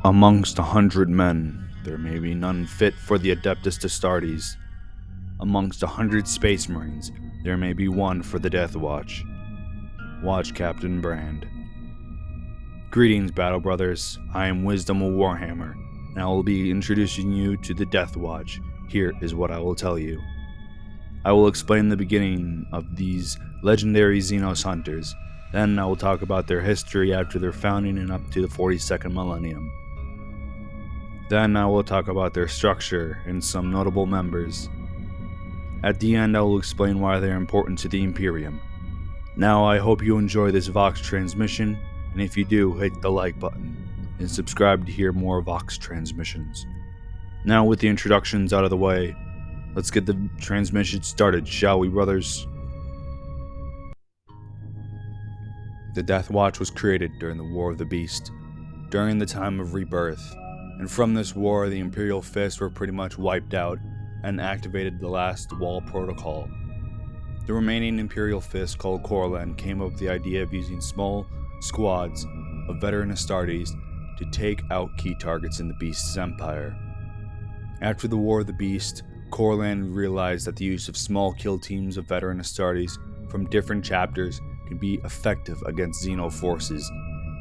Amongst 100 men, there may be none fit for the Adeptus Astartes. Amongst 100 Space Marines, there may be one for the Deathwatch. Watch Captain Brand. Greetings, Battle Brothers. I am Wisdom of Warhammer, and I will be introducing you to the Deathwatch. Here is what I will tell you. I will explain the beginning of these legendary Xenos hunters. Then I will talk about their history after their founding and up to the 42nd millennium. Then I will talk about their structure and some notable members. At the end, I will explain why they are important to the Imperium. Now, I hope you enjoy this Vox transmission, and if you do, hit the like button and subscribe to hear more Vox transmissions. Now, with the introductions out of the way, let's get the transmission started, shall we, brothers? The Deathwatch was created during the War of the Beast, during the time of rebirth, and from this war, the Imperial Fists were pretty much wiped out and activated the last Wall Protocol. The remaining Imperial Fists, called Corlan, came up with the idea of using small squads of veteran Astartes to take out key targets in the Beast's empire. After the War of the Beast, Corlan realized that the use of small kill teams of veteran Astartes from different chapters could be effective against Xeno forces,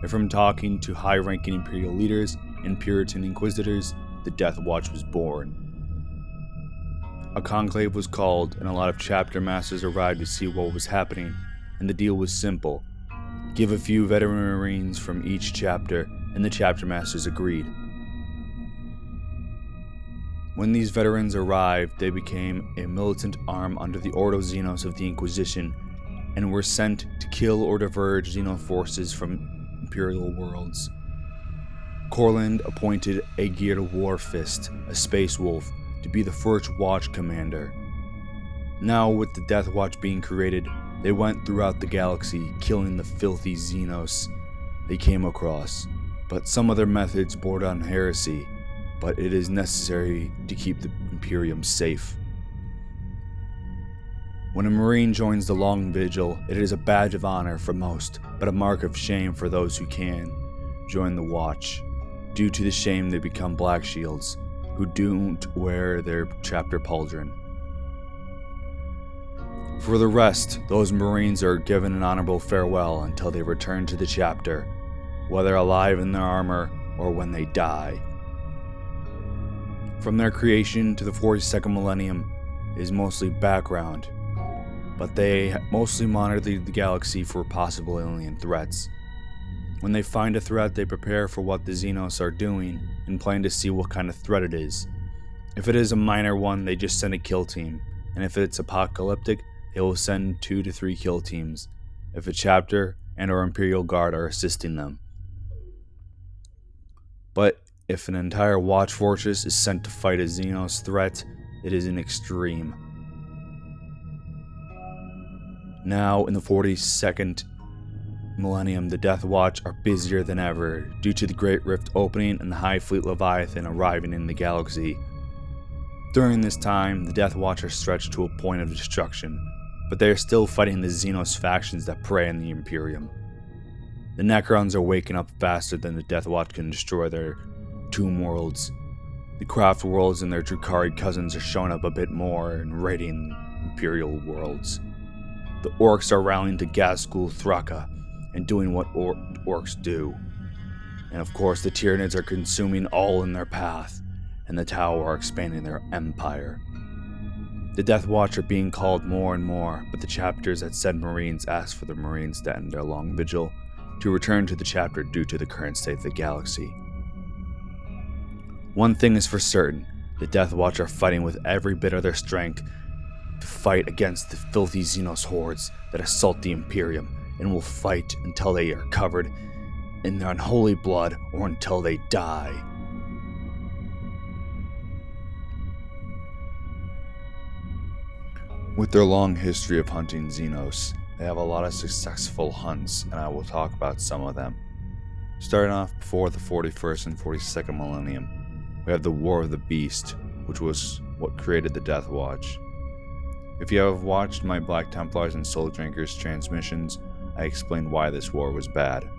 and from talking to high-ranking Imperial leaders and Puritan Inquisitors, the Deathwatch was born. A conclave was called, and a lot of chapter masters arrived to see what was happening, and the deal was simple. Give a few veteran Marines from each chapter, and the chapter masters agreed. When these veterans arrived, they became a militant arm under the Ordo Xenos of the Inquisition, and were sent to kill or diverge Xeno forces from Imperial worlds. Corland appointed a Geared War Fist, a Space Wolf, to be the first Watch Commander. Now, with the Deathwatch being created, they went throughout the galaxy, killing the filthy Xenos they came across. But some of their methods bordered on heresy, but it is necessary to keep the Imperium safe. When a Marine joins the Long Vigil, it is a badge of honor for most, but a mark of shame for those who can join the Watch. Due to the shame, they become Black Shields, who don't wear their chapter pauldron. For the rest, those Marines are given an honorable farewell until they return to the chapter, whether alive in their armor or when they die. From their creation to the 42nd millennium is mostly background, but they mostly monitor the galaxy for possible alien threats. When they find a threat, they prepare for what the Xenos are doing and plan to see what kind of threat it is. If it is a minor one, they just send a kill team, and if it's apocalyptic, they will send 2 to 3 kill teams, if a chapter and or Imperial Guard are assisting them. But if an entire Watch Fortress is sent to fight a Xenos threat, it is an extreme. Now, in the 42nd millennium, the Deathwatch are busier than ever due to the Great Rift opening and the High Fleet Leviathan arriving in the galaxy. During this time, the Deathwatch are stretched to a point of destruction, but they are still fighting the Xenos factions that prey on the Imperium. The Necrons are waking up faster than the Deathwatch can destroy their tomb worlds. The Craft worlds and their Drukhari cousins are showing up a bit more and raiding Imperial worlds. The Orcs are rallying to Ghazghkull Thraka and doing what orcs do. And of course, the Tyranids are consuming all in their path, and the Tau are expanding their empire. The Deathwatch are being called more and more, but the chapters that send Marines ask for the Marines to end their long vigil to return to the chapter due to the current state of the galaxy. One thing is for certain, the Deathwatch are fighting with every bit of their strength to fight against the filthy Xenos hordes that assault the Imperium, and will fight until they are covered in their unholy blood or until they die. With their long history of hunting Xenos, they have a lot of successful hunts, and I will talk about some of them. Starting off before the 41st and 42nd millennium, we have the War of the Beast, which was what created the Deathwatch. If you have watched my Black Templars and Soul Drinkers transmissions, I explained why this war was bad.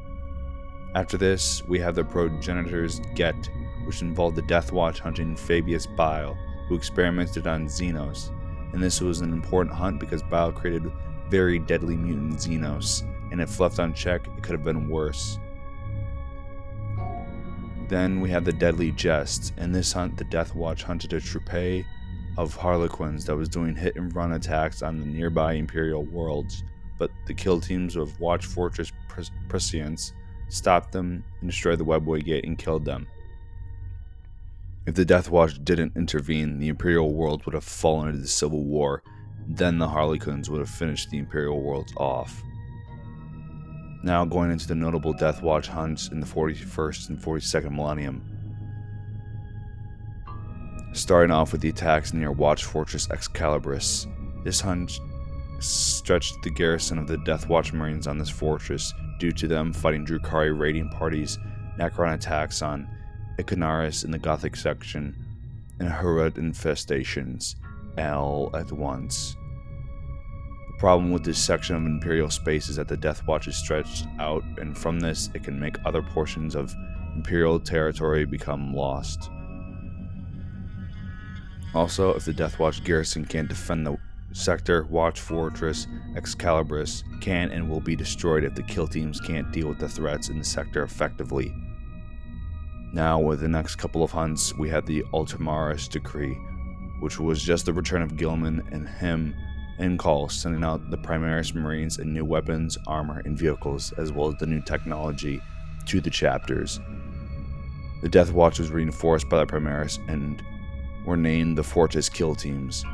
After this, we have the progenitors Get, which involved the Deathwatch hunting Fabius Bile, who experimented on Xenos, and this was an important hunt because Bile created very deadly mutant Xenos, and if left unchecked, it could have been worse. Then we have the Deadly Jest. In this hunt, the Deathwatch hunted a troupe of Harlequins that was doing hit-and-run attacks on the nearby Imperial worlds, but the kill teams of Watch Fortress Prescience stopped them and destroyed the Webway Gate and killed them. If the Deathwatch didn't intervene, the Imperial world would have fallen into the Civil War. Then the Harlequins would have finished the Imperial worlds off. Now going into the notable Deathwatch hunts in the 41st and 42nd millennium. Starting off with the attacks near Watch Fortress Excalibris. This hunt stretched the garrison of the Deathwatch Marines on this fortress due to them fighting Drukhari raiding parties, Necron attacks on Icanaris in the Gothic section, and Herod infestations all at once. The problem with this section of Imperial space is that the Deathwatch is stretched out, and from this it can make other portions of Imperial territory become lost. Also, if the Deathwatch garrison can't defend the sector, Watch Fortress Excalibris can and will be destroyed if the kill teams can't deal with the threats in the sector effectively. Now, with the next couple of hunts, we have the Ultimaris Decree, which was just the return of Gilman and him in call, sending out the Primaris Marines and new weapons, armor, and vehicles, as well as the new technology to the chapters. The Deathwatch was reinforced by the Primaris and were named the Fortis Kill Teams.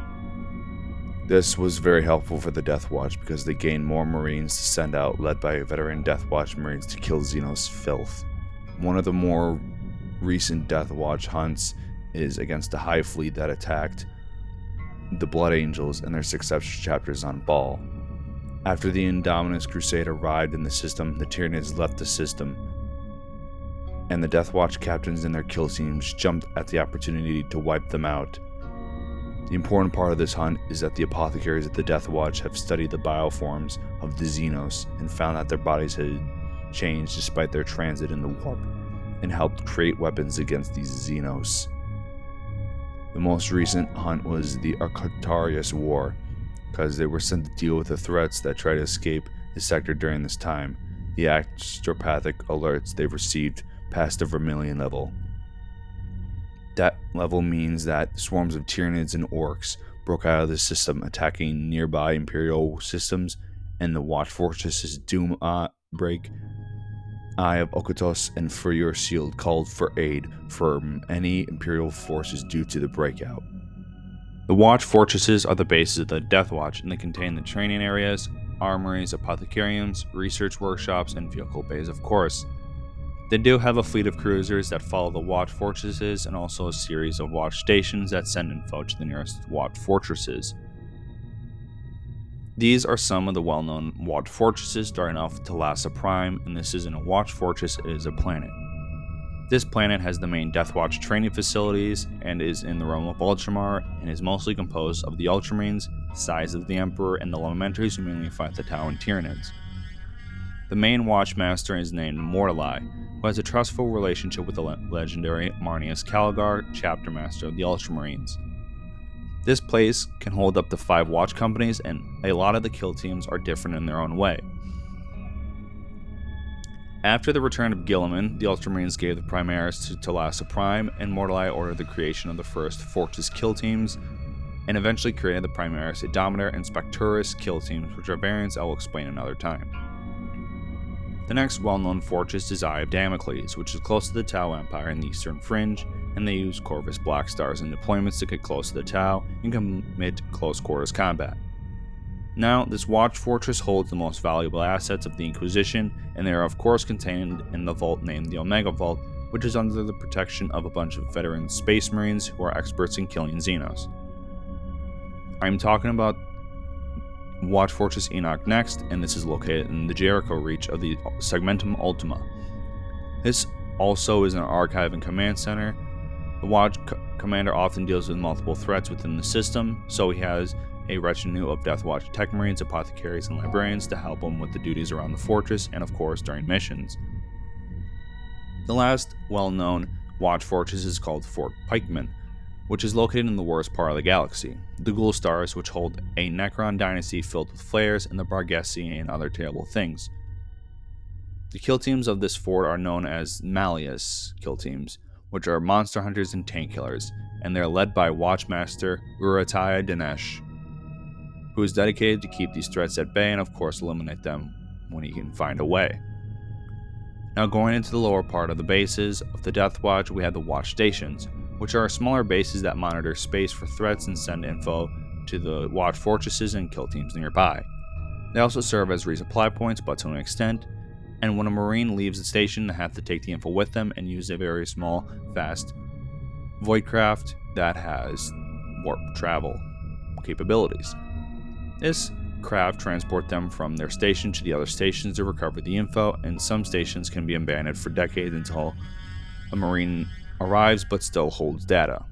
This was very helpful for the Deathwatch because they gained more Marines to send out, led by veteran Deathwatch Marines to kill Xenos filth. One of the more recent Deathwatch hunts is against the Hive Fleet that attacked the Blood Angels and their successor chapters on Baal. After the Indominus Crusade arrived in the system, the Tyranids left the system, and the Deathwatch captains and their kill teams jumped at the opportunity to wipe them out. The important part of this hunt is that the apothecaries of the Deathwatch have studied the bioforms of the Xenos and found that their bodies had changed despite their transit in the warp, and helped create weapons against these Xenos. The most recent hunt was the Arctarius War, because they were sent to deal with the threats that try to escape the sector during this time. The astropathic alerts they've received past the Vermilion level. That level means that swarms of Tyranids and Orcs broke out of the system, attacking nearby Imperial systems, and the Watch Fortress's Doom Break, Eye of Okotos, and Furrier Shield called for aid from any Imperial forces due to the breakout. The Watch Fortresses are the bases of the Deathwatch, and they contain the training areas, armories, apothecariums, research workshops, and vehicle bays, of course. They do have a fleet of cruisers that follow the Watch Fortresses, and also a series of watch stations that send info to the nearest Watch Fortresses. These are some of the well-known Watch Fortresses, starting off with Talassa Prime, and this isn't a Watch Fortress, it is a planet. This planet has the main Deathwatch training facilities, and is in the realm of Ultramar, and is mostly composed of the Ultramarines, Sides of the Emperor, and the Elementaries who mainly fight the Tau and Tyranids. The main Watchmaster is named Mortali, who has a trustful relationship with the legendary Marnius Calgar, Chapter Master of the Ultramarines. This place can hold up to 5 watch companies, and a lot of the kill teams are different in their own way. After the return of Gilliman, the Ultramarines gave the Primaris to Talassa Prime, and Mortali ordered the creation of the first Fortis kill teams, and eventually created the Primaris Indomitor and Specturus kill teams, which are variants I will explain another time. The next well-known fortress is Eye of Damocles, which is close to the Tau Empire in the Eastern Fringe, and they use Corvus Black Stars in deployments to get close to the Tau and commit close quarters combat. Now, this Watch Fortress holds the most valuable assets of the Inquisition, and they are of course contained in the vault named the Omega Vault, which is under the protection of a bunch of veteran Space Marines who are experts in killing Xenos. I'm talking about Watch Fortress Enoch next, and this is located in the Jericho Reach of the Segmentum Ultima. This also is an archive and command center. The Watch Commander often deals with multiple threats within the system, so he has a retinue of Deathwatch Tech Marines, Apothecaries, and Librarians to help him with the duties around the fortress, and of course during missions. The last well-known watch fortress is called Fort Pikeman, which is located in the worst part of the galaxy, the Ghoul Stars, which hold a Necron dynasty filled with flares and the Barghesi and other terrible things. The kill teams of this fort are known as Malleus kill teams, which are monster hunters and tank killers, and they are led by Watchmaster Uratai Dinesh, who is dedicated to keep these threats at bay and of course eliminate them when he can find a way. Now going into the lower part of the bases of the Deathwatch, we have the Watch Stations, which are smaller bases that monitor space for threats and send info to the Watch Fortresses and kill teams nearby. They also serve as resupply points, but to an extent, and when a Marine leaves the station, they have to take the info with them and use a very small, fast Voidcraft that has warp travel capabilities. This craft transport them from their station to the other stations to recover the info, and some stations can be abandoned for decades until a Marine arrives but still holds data.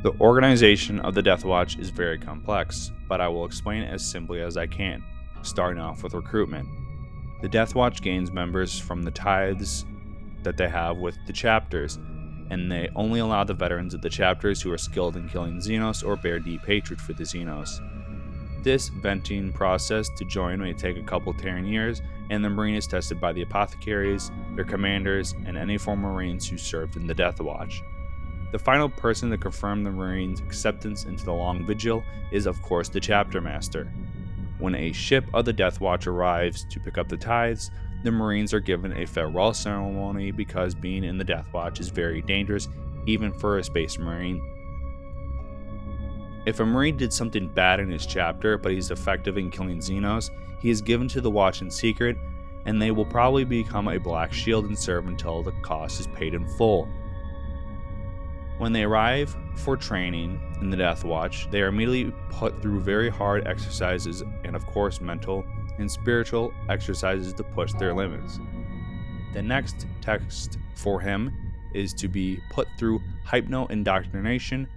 The organization of the Deathwatch is very complex, but I will explain it as simply as I can, starting off with recruitment. The Deathwatch gains members from the tithes that they have with the chapters, and they only allow the veterans of the chapters who are skilled in killing Xenos or bear deep hatred for the Xenos. This venting process to join may take a couple Terran years, and the Marine is tested by the apothecaries, their commanders, and any former Marines who served in the Deathwatch. The final person to confirm the Marine's acceptance into the Long Vigil is, of course, the Chapter Master. When a ship of the Deathwatch arrives to pick up the tithes, the Marines are given a farewell ceremony because being in the Deathwatch is very dangerous, even for a Space Marine. If a Marine did something bad in his chapter, but he's effective in killing Xenos, he is given to the Watch in secret, and they will probably become a Black Shield and serve until the cost is paid in full. When they arrive for training in the Deathwatch, they are immediately put through very hard exercises and of course mental and spiritual exercises to push their limits. The next test for him is to be put through hypno-indoctrination,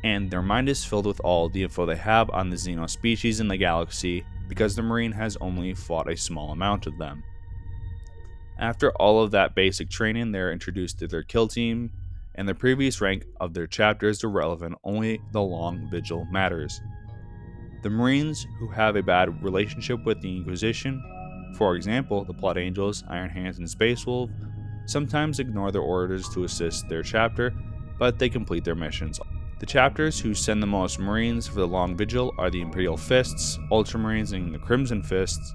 and their mind is filled with all the info they have on the Xeno species in the galaxy because the Marine has only fought a small amount of them. After all of that basic training, they are introduced to their kill team, and the previous rank of their chapter is irrelevant, only the Long Vigil matters. The Marines who have a bad relationship with the Inquisition, for example, the Blood Angels, Iron Hands, and Space Wolf, sometimes ignore their orders to assist their chapter, but they complete their missions. The chapters who send the most Marines for the Long Vigil are the Imperial Fists, Ultramarines, and the Crimson Fists,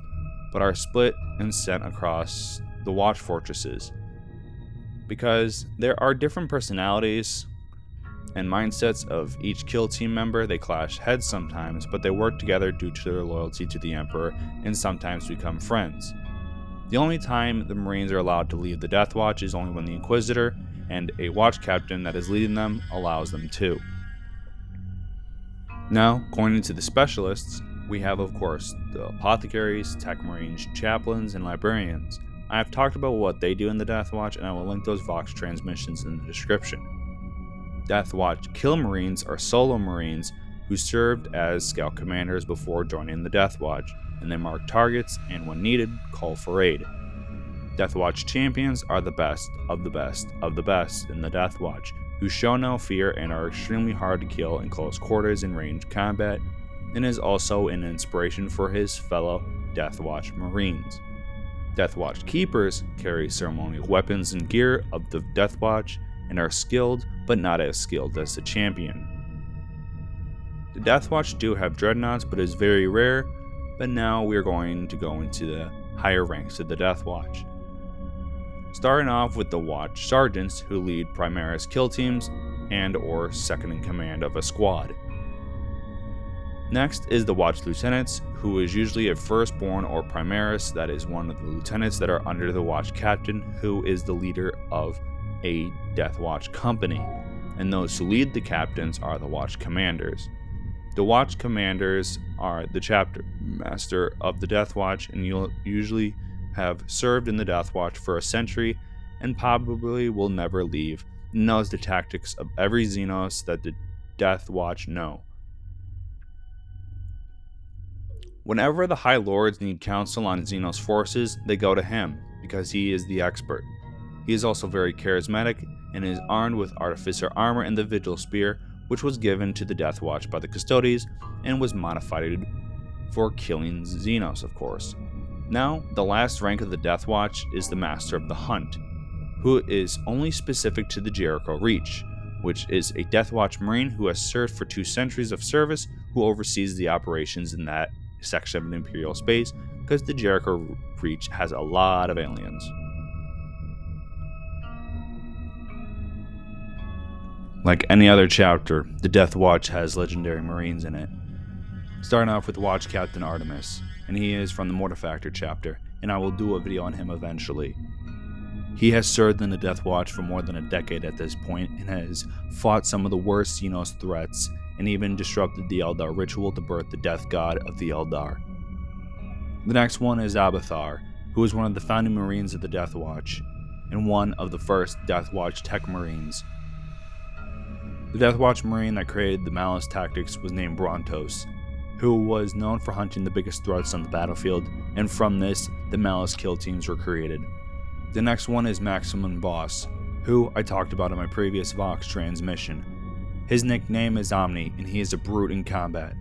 but are split and sent across the Watch Fortresses. Because there are different personalities and mindsets of each kill team member, they clash heads sometimes, but they work together due to their loyalty to the Emperor and sometimes become friends. The only time the Marines are allowed to leave the Deathwatch is only when the Inquisitor and a watch captain that is leading them allows them to. Now, going into the specialists, we have of course the apothecaries, tech marines, chaplains, and librarians. I have talked about what they do in the Deathwatch, and I will link those Vox transmissions in the description. Deathwatch Kill Marines are solo Marines who served as scout commanders before joining the Deathwatch, and they mark targets and, when needed, call for aid. Deathwatch Champions are the best of the best of the best in the Deathwatch, who show no fear and are extremely hard to kill in close quarters and ranged combat, and is also an inspiration for his fellow Deathwatch Marines. Deathwatch Keepers carry ceremonial weapons and gear of the Deathwatch and are skilled, but not as skilled as the Champion. The Deathwatch do have dreadnoughts, but is very rare, but now we are going to go into the higher ranks of the Deathwatch. Starting off with the Watch Sergeants, who lead Primaris kill teams and or second in command of a squad. Next is the Watch Lieutenants, who is usually a firstborn or Primaris, that is one of the lieutenants that are under the Watch Captain, who is the leader of a Deathwatch company, and those who lead the captains are the Watch Commanders. The Watch Commanders are the chapter master of the Deathwatch, and you'll usually have served in the Deathwatch for a century and probably will never leave, and knows the tactics of every Xenos that the Deathwatch know. Whenever the High Lords need counsel on Xenos forces, they go to him, because he is the expert. He is also very charismatic, and is armed with Artificer armor and the Vigil Spear, which was given to the Deathwatch by the Custodes, and was modified for killing Xenos, of course. Now, the last rank of the Deathwatch is the Master of the Hunt, who is only specific to the Jericho Reach, which is a Deathwatch Marine who has served for 2 centuries of service, who oversees the operations in that section of Imperial space, because the Jericho Reach has a lot of aliens. Like any other chapter, the Deathwatch has legendary Marines in it. Starting off with Watch Captain Artemis, and he is from the Mortifactor chapter, and I will do a video on him eventually. He has served in the Deathwatch for more than a decade at this point, and has fought some of the worst Xenos threats, and even disrupted the Eldar ritual to birth the Death God of the Eldar. The next one is Abathar, who is one of the founding Marines of the Deathwatch, and one of the first Deathwatch Tech Marines. The Deathwatch Marine that created the Malice tactics was named Brontos, who was known for hunting the biggest threats on the battlefield, and from this, the Malice kill teams were created. The next one is Maximum Boss, who I talked about in my previous Vox transmission. His nickname is Omni, and he is a brute in combat.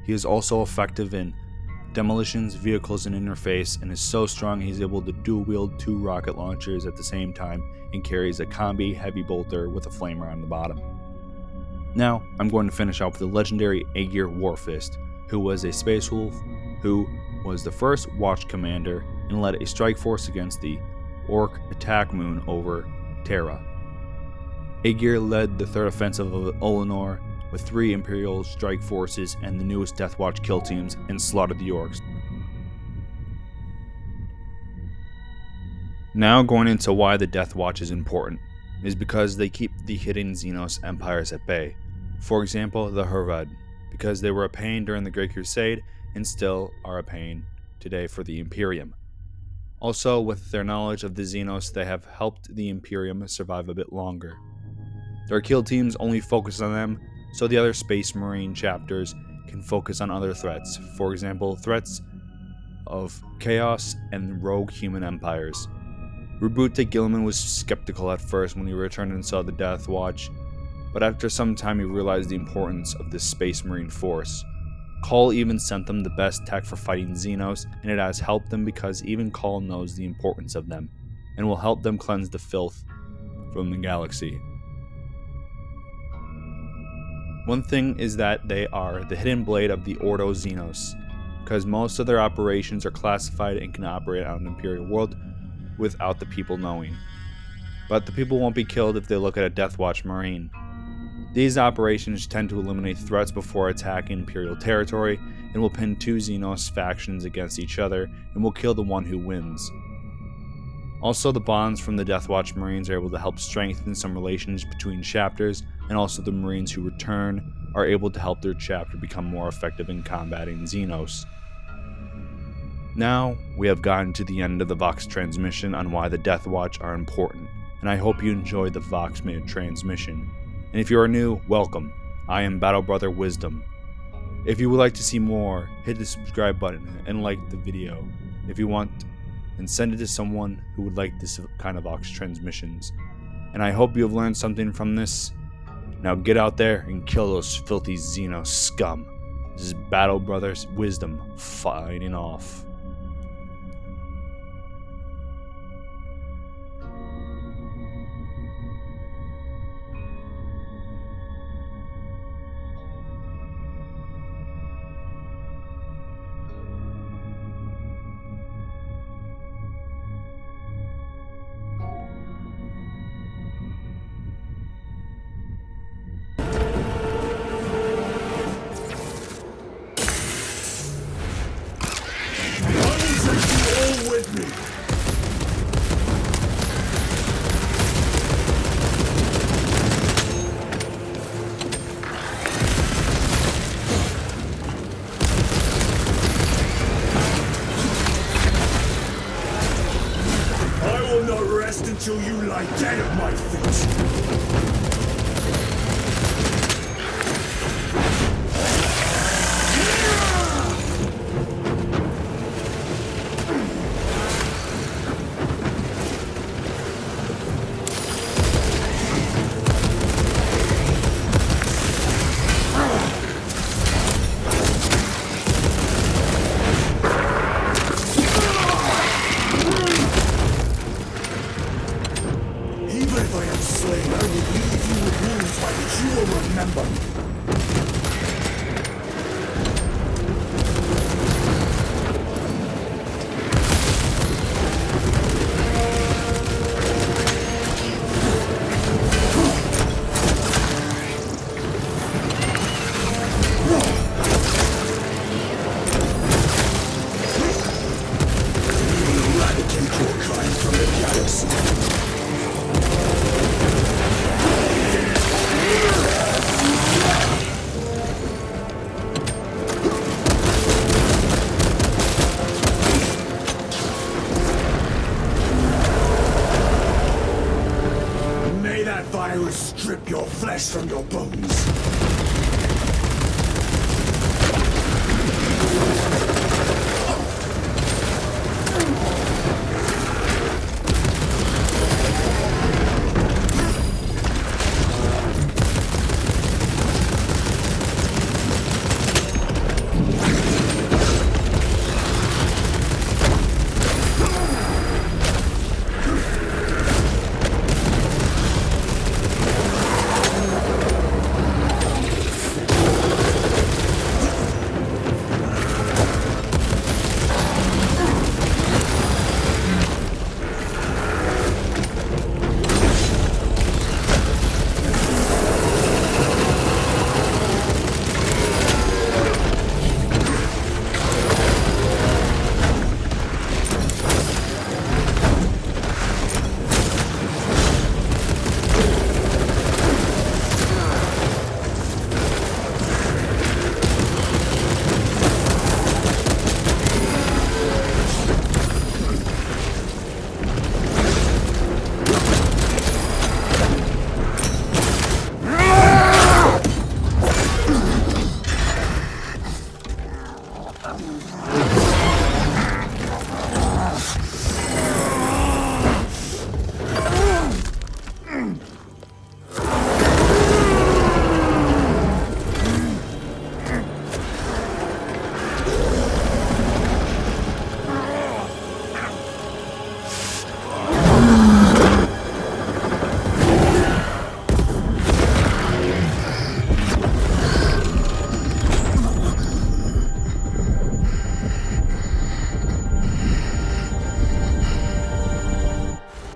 He is also effective in demolitions, vehicles, and interface, and is so strong he's able to dual-wield 2 rocket launchers at the same time, and carries a combi heavy bolter with a flamer on the bottom. Now, I'm going to finish off with the legendary Aegir Warfist, who was a space wolf, who was the first Watch commander, and led a strike force against the Orc attack moon over Terra. Aegir led the 3rd offensive of Olenor with 3 Imperial strike forces and the newest Deathwatch kill teams, and slaughtered the Orcs. Now going into why the Deathwatch is important, is because they keep the hidden Xenos empires at bay. For example, the Hervad, because they were a pain during the Great Crusade, and still are a pain today for the Imperium. Also, with their knowledge of the Xenos, they have helped the Imperium survive a bit longer. Their kill teams only focus on them, so the other Space Marine chapters can focus on other threats. For example, threats of chaos and rogue human empires. Rabute Gilman was skeptical at first when he returned and saw the Deathwatch, but after some time he realized the importance of this Space Marine force. Call even sent them the best tech for fighting Xenos, and it has helped them because even Call knows the importance of them, and will help them cleanse the filth from the galaxy. One thing is that they are the hidden blade of the Ordo Xenos, because most of their operations are classified and can operate on an Imperial world without the people knowing. But the people won't be killed if they look at a Deathwatch Marine. These operations tend to eliminate threats before attacking Imperial territory, and will pin 2 Xenos factions against each other, and will kill the one who wins. Also, the bonds from the Deathwatch Marines are able to help strengthen some relations between chapters, and also the Marines who return are able to help their chapter become more effective in combating Xenos. Now, we have gotten to the end of the Vox transmission on why the Deathwatch are important, and I hope you enjoyed the Vox Minute transmission. And if you are new, welcome. I am Battle Brother Wisdom. If you would like to see more, hit the subscribe button and like the video if you want, and send it to someone who would like this kind of Vox transmissions. And I hope you have learned something from this. Now get out there and kill those filthy Xenos scum. This is Battle Brothers Wisdom fighting off. Until you lie dead at my feet. do is strip your flesh from your bones.